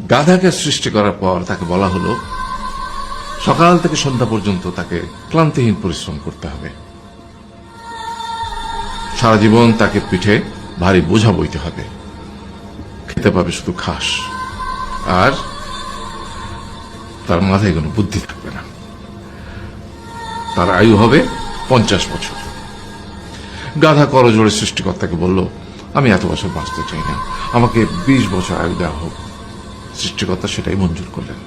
গাধাকে সৃষ্টি করার পর তাকে বলা হলো সকাল থেকে সন্ধ্যা পর্যন্ত তাকে ক্লান্তিহীন পরিশ্রম করতে হবে, সারা জীবন তাকে পিঠে ভারী বোঝা বইতে হবে, খেতে পাবে শুধু ঘাস, আর তার মাথায় কোনো বুদ্ধি থাকবে না। তার আয়ু হবে 50 বছর। গাধা করজোড়ে সৃষ্টিকর্তাকে বলল, আমি এত বছর বাঁচতে চাই না, আমাকে 20 বছর আয়ু দেওয়া হোক। সৃষ্টিকর্তা সেটাই মঞ্জুর করলেন।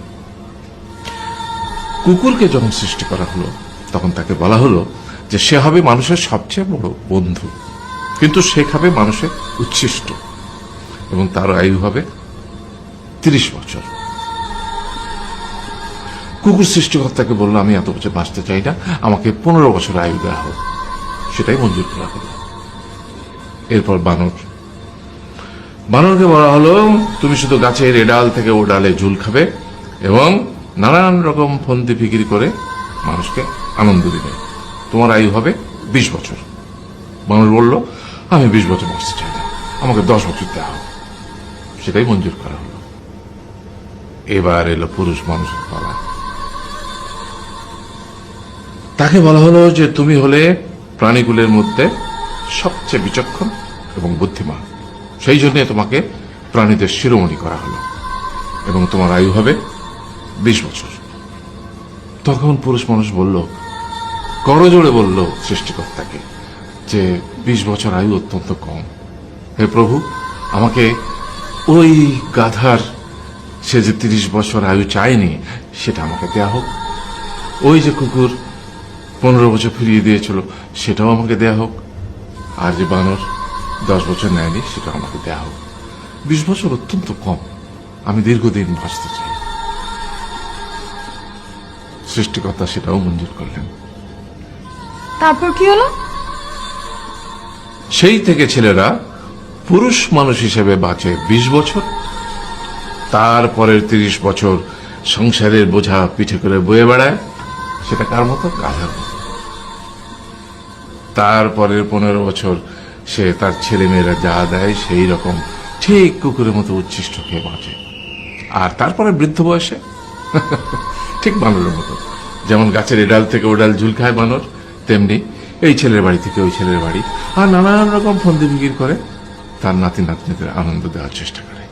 কুকুরকে যখন সৃষ্টি করা হলো তখন তাকে বলা হলো যে সে হবে মানুষের সবচেয়ে বড় বন্ধু, কিন্তু সে খাবে মানুষের উচ্ছিষ্ট, এবং তার আয়ু হবে 30 বছর। কুকুর সৃষ্টিকর্তাকে বলল, আমি এত বছর বাঁচতে চাই না, আমাকে 15 বছর আয়ু দেওয়া হোক। সেটাই মঞ্জুর করা হলো। এরপর বানরকে বলা হলো, তুমি শুধু গাছের এ ডাল থেকে ও ডালে ঝুল খাবে এবং নানান রকম ফন্দি ফিকির করে মানুষকে আনন্দ দিবে, তোমার আয়ু হবে 20 বছর। বানর বলল, আমি 20 বছর বাঁচতে চাই না, আমাকে 10 বছর দেওয়া হোক। সেটাই মঞ্জুর করা হলো। এবার এলো পুরুষ মানুষের পালা। তাকে বলা হলো যে তুমি হলে প্রাণীকুলের মধ্যে সবচেয়ে বিচক্ষণ এবং বুদ্ধিমান, সেই জন্য তোমাকে প্রাণীদের শিরোমণি করা হলো এবং তোমার আয়ু হবে 20 বছর। তখন পুরুষ মানুষ বলল, করজোড়ে বলল সৃষ্টিকর্তাকে যে 20 বছর আয়ু অত্যন্ত কম, হে প্রভু, আমাকে ওই গাধার সে যে 30 বছর আয়ু চায়নি সেটা আমাকে দেয়া হোক, ওই যে কুকুর 15 বছর ফিরিয়ে দিয়েছিল সেটাও আমাকে দেয়া হোক, আর যে বানর 10 বছর নেয়নি সেটাও আমাকে দেয়া হোক। 20 বছর অত্যন্ত কম, আমি দীর্ঘদিন বাঁচতে চাই। সৃষ্টিকর্তা সেটাও মঞ্জুর করলেন। তারপর কি হলো? সেই থেকে ছেলেরা পুরুষ মানুষ হিসেবে বাঁচে 20 বছর, তারপরের 30 বছর সংসারের বোঝা পিঠে করে বয়ে বেড়ায়, সেটা কার মতো? গাধার মতো। তারপরের 15 বছর সে তার ছেলে মেয়েরা যা দেয় সেই রকম ঠিক কুকুরের মতো উচ্ছিষ্ট খেয়ে বাঁচে। আর তারপরে বৃদ্ধ বয়সে ঠিক বানরের মতো, যেমন গাছের এডাল থেকে ওডাল ঝুল খায় বানর, তেমনি এই ছেলের বাড়ি থেকে ওই ছেলের বাড়ি, আর নানান রকম ফন্দি ফিকির করে তার নাতি নাতনিদের আনন্দ দেওয়ার চেষ্টা করে।